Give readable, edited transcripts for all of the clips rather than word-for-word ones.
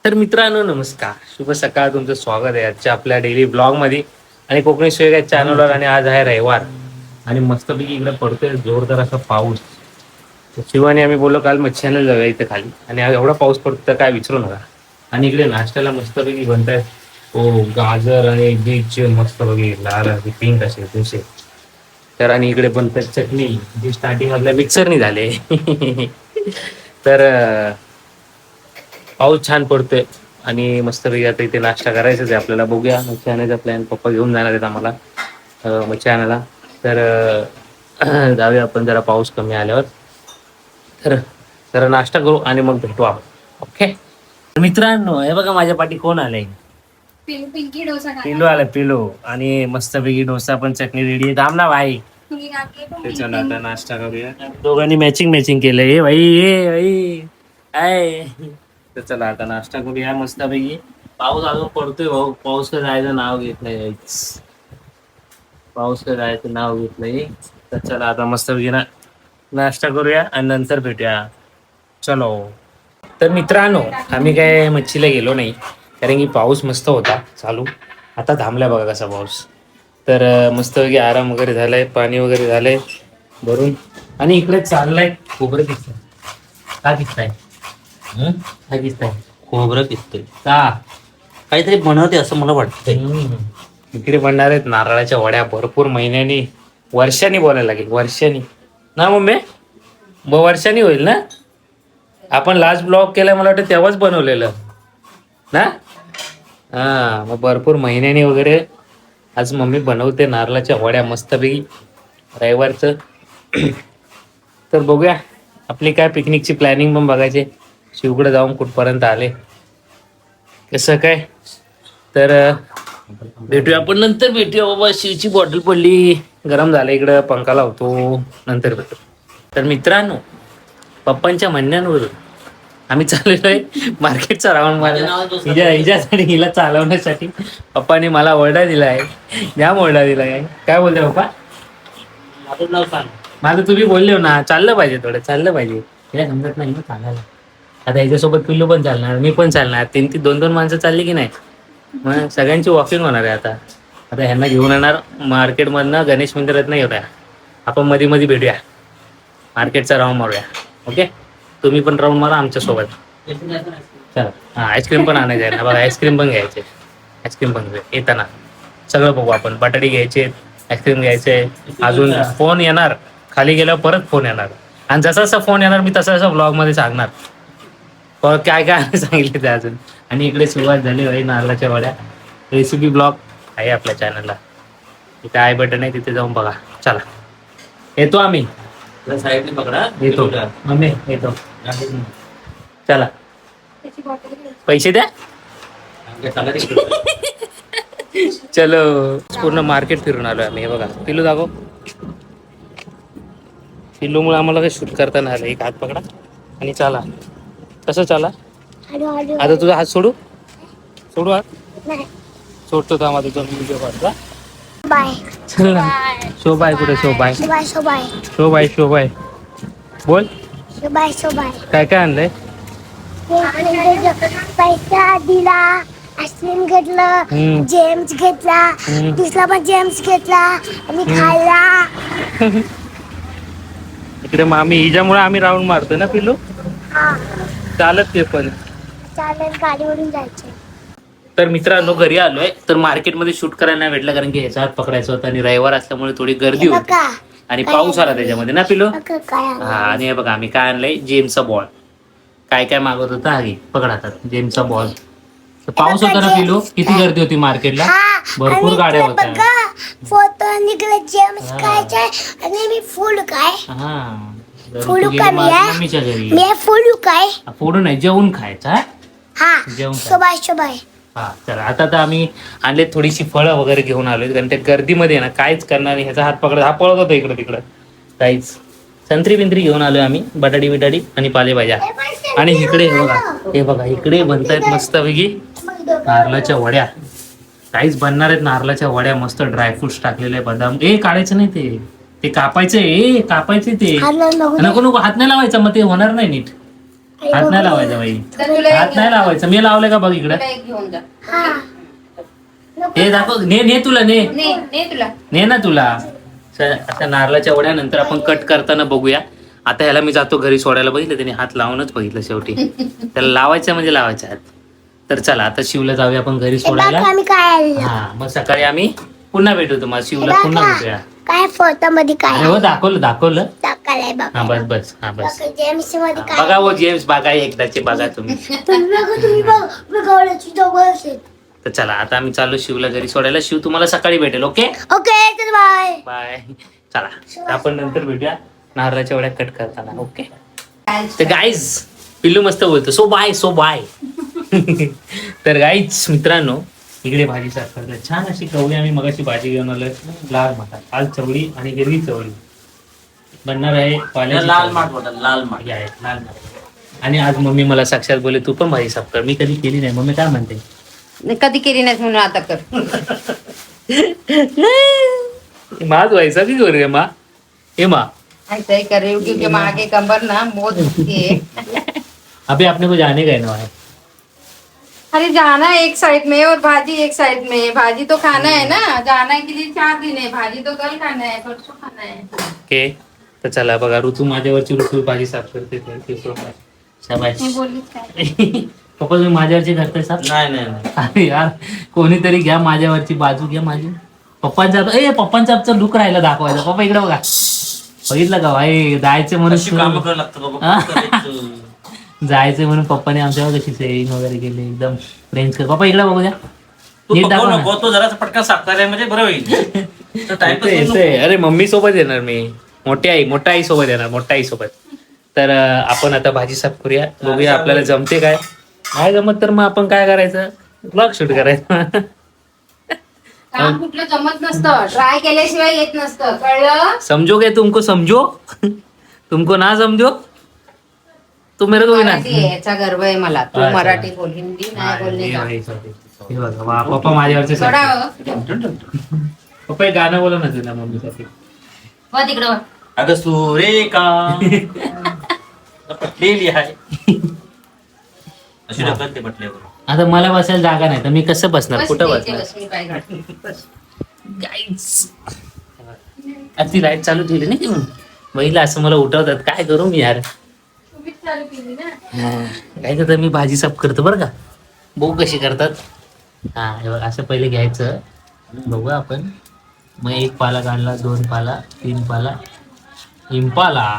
तर मित्रांनो नमस्कार, शुभ सकाळ. तुमचं स्वागत आहे आजच्या आपल्या डेली ब्लॉग मध्ये आणि कोकणी सुयोग चॅनलवर. आणि आज आहे रविवार आणि मस्तपैकी इकडे पडतोय जोरदार असा पाऊस. शिवानी आम्ही बोललो काल मच्छीला जाऊया इथे खाली, आणि आज एवढा पाऊस पडतो तर काय विचारू नका. आणि इकडे नाश्त्याला मस्तपैकी बनतायत हो गाजर आणि बीच मस्तपैकी लाल पिंक असे तुमचे. तर आणि इकडे बनतात चटणी जी स्टार्टिंग आपल्या मिक्सरनी झाले. तर पाऊस छान पडतोय आणि मस्तपैकी आता इथे नाश्ता करायचाच आहे आपल्याला. बघूया मच्छी आणायचा प्लॅन, पप्पा घेऊन जाणार आहेत आम्हाला मच्छी आणायला. तर जाऊया आपण जरा पाऊस कमी आल्यावर. तर जरा नाश्ता करू आणि मग भेटू आपण. ओके मित्रांनो, हे बघा माझ्या पाठी कोण आलंय. पिलू आला पिलू. आणि मस्तपैकी डोसा पण चटणी रेडी आहे. थांब ना भाई. चला आता नाश्ता करूया. दोघांनी मॅचिंग केलंय. ए भाई ए भाई काय. तर चला आता नाश्ता करूया मस्तपैकी. पाऊस अजून पडतोय भाऊ. पाऊस का जायचं नाव घेत नाही. पाऊस का जायचं नाव घेत नाही. तर चला आता मस्तपैकी नाश्ता करूया आणि नंतर भेटूया. चलो. तर मित्रांनो, आम्ही काय मच्छीला गेलो नाही कारण की पाऊस मस्त होता चालू. आता थांबलाय बघा कसा पाऊस. तर मस्तपैकी आराम वगैरे झालाय, पाणी वगैरे झालंय भरून. आणि इकडे चाललाय खोबरं दिसतंय. का दिसतंय? काय दिसतंय? खोबरं किसतंय. का काहीतरी बनवते असं मला वाटतंय. इकडे बनणार आहेत नारळाच्या वड्या भरपूर महिन्यांनी, वर्षांनी बोलायला लागेल. वर्षांनी ना मम्मी, वर्षांनी होईल ना. आपण लास्ट ब्लॉग केलाय मला वाटतं तेव्हाच बनवलेलं ना. हा मग भरपूर महिन्यानी वगैरे आज मम्मी बनवते नारळाच्या वड्या मस्तपैकी रविवारचं. तर बघूया आपली काय पिकनिकची प्लॅनिंग पण बघायची. शिवकडे जाऊन कुठपर्यंत आले कसं काय. तर भेटूया आपण नंतर. भेटूया बाबा. शिवची बॉटल पडली, गरम झालं इकडं, पंखा लावतो, नंतर भेटू. तर मित्रांनो, पप्पांच्या म्हणण्यावरून आम्ही चाललेलो आहे मार्केटचा राऊंड मारायला. हिच्यासाठी हिला चालवण्यासाठी पप्पाने मला ओरडा दिला आहे. जाम ओरडा दिला आहे. काय बोलते पप्पा? माझं नाव सांग. माझं तुम्ही बोलले ना, चाललं पाहिजे थोडं, चाललं पाहिजे. हिला समजत नाही ना चालायला. आता याच्यासोबत पिल्लू पण चालणार, मी पण चालणार. 3-2 माणसं चालली की नाही मग सगळ्यांची वॉकिंग होणार आहे. आता आता ह्यांना घेऊन येणार मार्केटमधनं, गणेश मंदिरात नाही येऊया. आपण मध्ये मध्ये भेटूया, मार्केटचा राऊंड मारूया. ओके, तुम्ही पण राऊंड मारा आमच्यासोबत. चला. हां, आईस्क्रीम पण आणायचं आहे ना बघा. आईस्क्रीम पण घ्यायचे. आईस्क्रीम पण घेऊया येताना. सगळं बघू आपण. बटाटे घ्यायचे, आईस्क्रीम घ्यायचे. अजून फोन येणार खाली गेल्यावर, परत फोन येणार. आणि जसा जसा फोन येणार मी तसा तसा ब्लॉगमध्ये सांगणार काय काय सांगितले ते अजून. आणि इकडे सुरुवात झाली भाई नारळाच्या वड्या. रेसिपी ब्लॉग आहे आपल्या चॅनलला. तिथे आय बटन आहे, तिथे जाऊन बघा. चला येतो आम्ही. साईडने पकडा. येतो मम्मी, येतो. चला पैसे द्या. चलो. पूर्ण मार्केट फिरून आलोय आम्ही. हे बघा पिल्लू दाखव. पिल्लूमुळे आम्हाला काही शूट करता नाही आलं. एक हात पकडा आणि चला. कसं चला. आता तुझा हात सोडू हात. सोडतो तर आम्हाला तुझा व्हिडिओ काढला. बाय. चल ना. शोबाय कुठे? शोबाय शोबाय बोल. शोबाय काय काय आणलंय? पैसा दिला, आईस्क्रीम घेतलं, जेम्स घेतला, दुसरा पण जेम्स घेतला आणि खाल्ला. इकडे मामी, हिच्यामुळे आम्ही राऊंड मारतो ना पिल्लू. हा चालत ते पण. चालेल, गाडीवरून जायचं. तर मित्रांनो घरी आलोय. तर मार्केटमध्ये शूट करायला नाही भेटलं कारण की ह्याचा हात पकडायचा होता आणि रविवार असल्यामुळे थोडी गर्दी होती आणि पाऊस आला त्याच्यामध्ये ना पिल्लू. हा, आणि हे बघा आम्ही काय आणलंय, जेम्सचा बॉल. काय काय मागवत होता हा घे पकड हातात, जेम्सचा बॉल. पाऊस होता ना पिल्लू, किती गर्दी होती मार्केटला. भरपूर गाड्या होत्या. फोटो निघले, जेम्स खायचे आणि मी फुल काय. हा, फुल काय मम्मीच्या घरी. मी फुल काय. फोडून नाही, जेवून खायचा. हा, जेवून शोबाय. हा चला. आता तर आम्ही आणले थोडीशी फळं वगैरे घेऊन आलोय कारण त्या गर्दीमध्ये ना काहीच करणार नाही. ह्याचा हात पकडत हा पळत होता इकडं तिकडं काहीच. संत्री बिंत्री घेऊन आलोय आम्ही, बटाटी बिटाटी आणि पालेभाज्या. आणि इकडे हे बघा इकडे बनतायत मस्तपैकी नारळाच्या वड्या. काहीच बनणार आहेत नारळाच्या वड्या. मस्त ड्रायफ्रुट्स टाकलेले, बदाम. काढायचं नाही ते कापायचं. कापायचे ते. नको हात नाही लावायचा, मग ते होणार नाही नीट. हात नाही लावायचा बाई, तर तुला हात नाही लावायचा. मी लावलंय का बघ इकडं. तुला एक घेऊन जा. हा हे दाखव, ने तुला ने ने तुला ने ना तुला. आता नारळाच्या वड्यानंतर आपण कट करताना बघूया. आता ह्याला मी जातो घरी सोडायला, बघितलं त्याने हात लावूनच बघितलं शेवटी. त्याला लावायचं म्हणजे लावायचं हात. तर चला आता शिवला जाऊया आपण घरी सोडायला. आम्ही काय आणलं हा मग सकाळी आम्ही पुन्हा भेटू तुम्हाला, शिवला पुन्हा भेटूया. काय फोटो मध्ये काय अरे हो दाखवलं. टाकायलाय हा बघा बस हा बस. जेम्स मध्ये काय बघा हो जेम्स, बघा एकदाचे बघा तुम्ही. तुम्ही बघ गवळ्याची जवळ असेल. तर चला आता आम्ही चाललो शिवला घरी सोडायला. शिव तुम्हाला सकाळी भेटेल. ओके ओके तर बाय बाय. चला तर आपण नंतर भेटूया नारळाच्या वड्या कट करताना. ओके तर गाईज पिल्लू मस्त बोलतो सो बाय. तर गाईज मित्रांनो इकडे भाजी साफ छान अशी कवळी. आम्ही मगाशी भाजी घेऊन आलोय लाल माठ. आज चवळी आणि हिरवी चवळी बनणार आहे. पाल्याची लाल चवळी. माठ बोलतात, लाल माठ. ही आहे, लाल माठ. आणि आज मम्मी मला साक्षात बोले तू पण भाजी साफ कर. मी कधी केली नाही. मम्मी काय म्हणते? कधी केली नाही म्हणून आता कर. माज व्हायचा की कर रे मा. हे मा ऐसा ही कर रही हूँ क्योंकि माँ के कमर ना बहुत दुखती है. अभी आपने को जाने का है ना है. अरे जाना है एक साइड में और भाजी एक साइड में. भाजी तो खाना है ना, जाना के लिए 4 दिन है. भाजी तो कल खाना है, परसों खाना है. ओके तर चला बघा ऋतू माझ्यावरची ऋतू भाजी साफ करते. शाबाश. मी बोललीच काय. पप्पा तुम्ही माझ्यावरची करताय साफ. नाही अरे यार कोणीतरी घ्या माझ्यावरची बाजू घ्या माझी. पप्पांचा आमचा लुक राहिला दाखवायचा. पप्पा इकडे बघा. बघितलं का भाई जायचं अशी कामं म्हणून करावं लागतं बाबा. काय करायचं? जायचं म्हणून पप्पाने आमच्यावर कशी सेविंग वगैरे केली एकदम फ्रेंच कर. पप्पा इकडे बघू द्या. तू नीट पकडू दाखवा ना. नको, तो जरा पटकन साफ करायला म्हणजे बरं होईल. तर टाइमपास येतंय, करू येतंय. अरे मम्मी सोबत येणार मी. मोठ्या आई सोबत येणार. मोठ्या आई सोबत. तर आपण आता भाजी साफ करूया. बघूया आपल्याला जमते काय. नाही जमत तर मग आपण काय करायचं ब्लॉग शूट करायचं. काम कुठलं जमत नसतं, ट्राय केल्याशिवाय येत नसतं, कळलं. समजोगे तुमको समजो. तुमको ना समजो तू मेरे को भी ना. मराठी आहे, याचा गर्व आहे मला. तू अच्छा. मराठी बोल, हिंदी नाही बोलणे का. हे बघा, वा, पप्पा माझ्यावरचे सोडा सारखे. हो. पप्पा एक गाणं बोला ना तुला मम्मीसाठी. व तिकडं व. अगं सुरेखा पटलेली आहे. अशी ढकलते पटल्यावर. आता मला बसायला जागा नाही तर मी कसं बसणार, बस कुठं इथे, बसणार. बस, मी पाय काढते. बस. ती लाईट चालू ठेवली नाही घेऊन महिला असं मला उठवतात. काय करू मी यार. तुम्हीच चालू केली ना. काय करतात मी भाजी साफ करतो बरं का. बघू कशी करतात. हा हे बघ, असं पहिले घ्यायचं. बघू आपण. मग 1 पाला काढला, 2 पाला, 3 पाला, इम्पाला.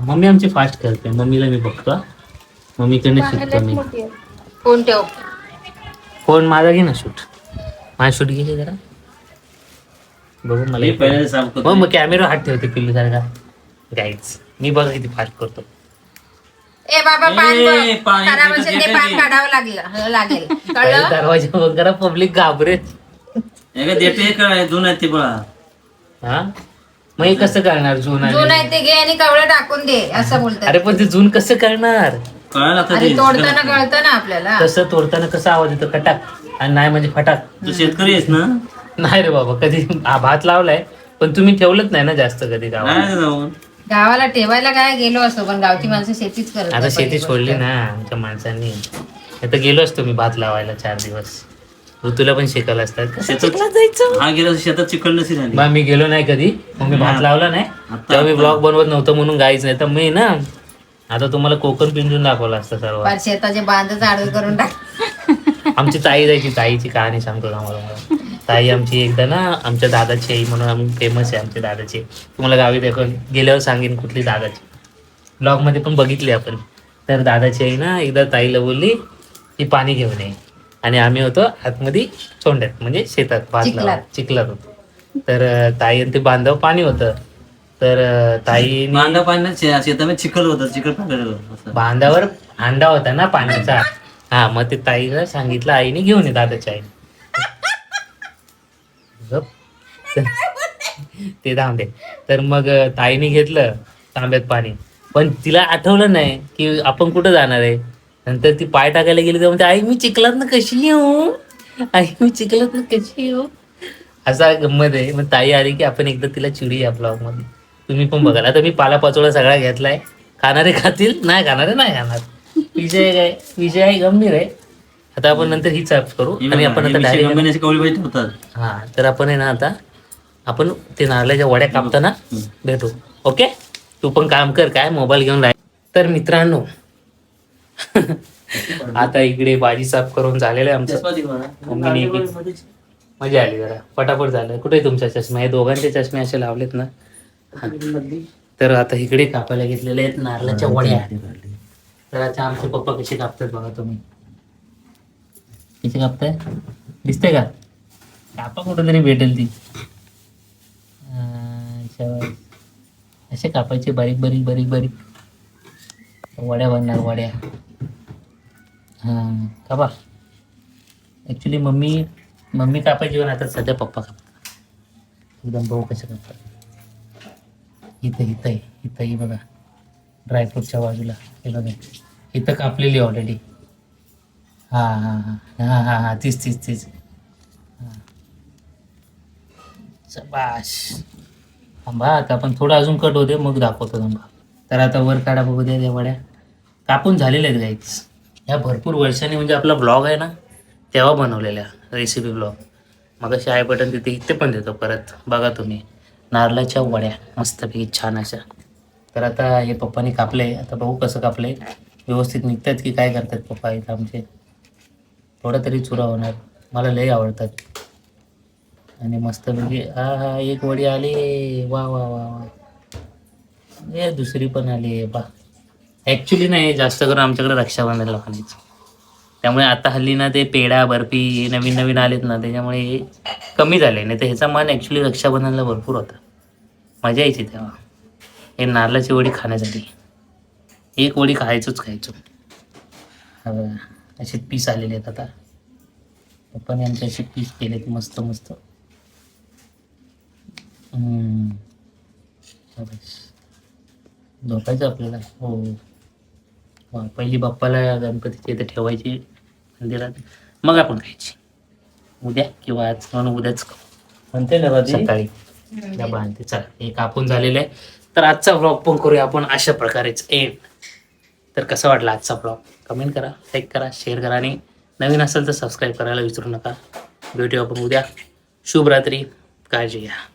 मम्मी आमची फास्ट करते. मम्मीला मी बघतो. मम्मीकडे शिकतो मी. कोण ठेव. फोन माझा घे ना शूट. माझा शूट घे जरा. बघू मला मी पहिले साफ करतो. मग कॅमेरा हात ठेवते पिल्लू सारखा. गाईच मी बघा किती फास्ट करतो. ए बाबा पान ए, बघ. पाणी खराब पितं असेल ते ते पान नाही. काढावं लागेल. पहिले कळलं. दरवाजा बंद करा. पब्लिक घाबरे. हे देते काय दोन आहेत ते बघा. हा मग हे कसं करणार जून जून आणि- आहे ते घे आणि कवळं टाकून दे असं बोलतात. अरे पण ते जून कसं करणार. कळायला आता अरे ते. तोडताना कळतं ना आपल्याला. तसं तोडताना कसा आवाज येतो कटाक. आणि नाही म्हणजे फटाक. तू शेतकरी आहेस ना. नाही रे बाबा कधी भात लावलाय पण तुम्ही ठेवलंच नाही ना जास्त कधी गावात. नाही जाऊन गावाला ठेवायला काय गेलो असतो पण गावची माणसं शेतीच करत आता नाही शेती पहिली सोडली गोष्ट. ना आमच्या माणसांनी. आता गेलो असतो मी भात लावायला 4 दिवस. ऋतूला पण शिकायला असतात. शेतात हा गेला शेतात चिकन नसेल झाली. मग मी गेलो नाही कधी. मग मी भात लावला नाही तेव्हा मी ब्लॉग बनवत नव्हतं म्हणून गाईच नाही तर मी ना आता तुम्हाला कोकण पिंजून दाखवलं असतं सर्व. पार शेताचे बांधच आडवे करून टाक. आमची ताई जायची. ताईची कहाणी सांगतो आम्हाला. ताई आमची एकदा ना आमच्या दादाची आई म्हणून आम्ही फेमस आहे आमच्या दादाची. तुम्हाला गावी दाखवून गेल्यावर सांगेन कुठली दादाची. ब्लॉग मध्ये पण बघितली आपण. तर दादाची आई ना एकदा ताईला बोलली की पाणी घेऊन ये. आणि आम्ही होतो आतमध्ये चोंड्यात म्हणजे शेतात भात चिखलात. लावत चिखलात होतो. तर ताई आणि ते बांधव पाणी होतं. तर ताई बांधा पाण्यात शेतामध्ये चिखल होतं. चिखल टाकायचं असं. बांधावर हांडा होता ना पाण्याचा. हा मग ते ताईला सांगितलं आईने घेऊन ये दादाच्या आईने. गप. ते थांबते. तर मग ताईने घेतलं तांब्यात पाणी. पण तिला आठवलं नाही की आपण कुठं जाणार आहे. नंतर ती पाय टाकायला गेली तर म्हणते आई मी चिखलात ना कशी येऊ. आई मी चिखलात ना कशी येऊ. असा गंमत आहे. मग ताई आली की आपण एकदा तिला चिडूया ब्लॉग मध्ये. तुम्ही पण बघाल. आता मी पालापाचोळा सगळा घेतलाय. खाणारे खातील, नाही खाणारे नाही खाणार. विषय आहे गंभीर आहे. आता आपण नंतर ही चाप करू आणि आपण आता डायरेक्ट कवळी भाजी ठेवतात. हा तर आपण आहे ना आता आपण ते नारळाच्या वड्या कापताना भेटू. ओके, तू पण काम कर, काय मोबाईल घेऊन राह. तर मित्रांनो आता इकडे भाजी साफ करून झालेलं आहे आमचं. मम्मीने एक- मजा आली जरा, पटापट झालं. कुठे तुमचा चष्मा? हे दोघांचे चष्मे असे लावलेत ना. हा. तर आता इकडे कापायला घेतलेले आहेत नारळाच्या वड्या. तर आता आमचे पप्पा कसे कापतात बघा तुम्ही. कसे कापताय दिसतंय का? कापा कुठेतरी भेटेल ती. असे कापायचे बारीक बारीक बारीक बारीक. वड्या बनणार वड्या. हां कापा. ॲक्च्युली मम्मी कापायची पण आता सध्या पप्पा कापतात. एकदम भाऊ कसे कापतात. इथं बघा ड्रायफ्रूटच्या बाजूला हे बघा इथं कापलेली ऑलरेडी. हां तीच बाश. थांबा आता आपण थोडं अजून कट होते मग दाखवतो थांबा. तर आता वर काढा बघू द्या त्या वड्या कापून झालेल्या आहेत गाईच. ह्या भरपूर वर्षांनी म्हणजे आपला ब्लॉग आहे ना तेव्हा बनवलेल्या रेसिपी ब्लॉग. मग अशी आय बटन तिथे इथे पण देतो परत बघा तुम्ही. नारळाच्या वड्या मस्तपैकी छान अशा. तर आता हे पप्पाने कापले. आता बघू कसं कापले, व्यवस्थित निघतात की काय करतात पप्पा इथं आमचे. थोडा तरी चुरा होणार. मला लई आवडतात. आणि मस्तपैकी हा एक वडी आली. वा वा वा वा. हे दुसरी पण आली बा. ॲक्च्युली नाही जास्त करून आमच्याकडे रक्षाबंधनला खालीच. त्यामुळे आता हल्ली ना ते पेढा बर्फी नवीन नवीन आलेत ना त्याच्यामुळे हे कमी झाले. नाही तर ह्याचा मान ॲक्च्युली रक्षाबंधनला भरपूर होता. मजा यायची तेव्हा हे नारळाची वडी खाण्यासाठी. एक वडी खायचो. असे पीस आलेले आहेत आता. पप्पाने आमचे असे पीस केलेत मस्त. झोपायचं आपल्याला. हो वा. पहिली बाप्पाला गणपतीच्या इथे ठेवायची मंदिरात, मग आपण खायची उद्या किंवा आज म्हणून उद्याच म्हणते ना सकाळी त्या बांधते. चला हे कापून झालेलं आहे. तर आजचा व्लॉग पण करूया आपण अशा प्रकारेच एंड. तर कसा वाटला आजचा व्लॉग कमेंट करा, लाईक करा, शेअर करा आणि नवीन असेल तर सबस्क्राईब करायला विसरू नका. भेटूया आपण उद्या. शुभ रात्री, काळजी घ्या.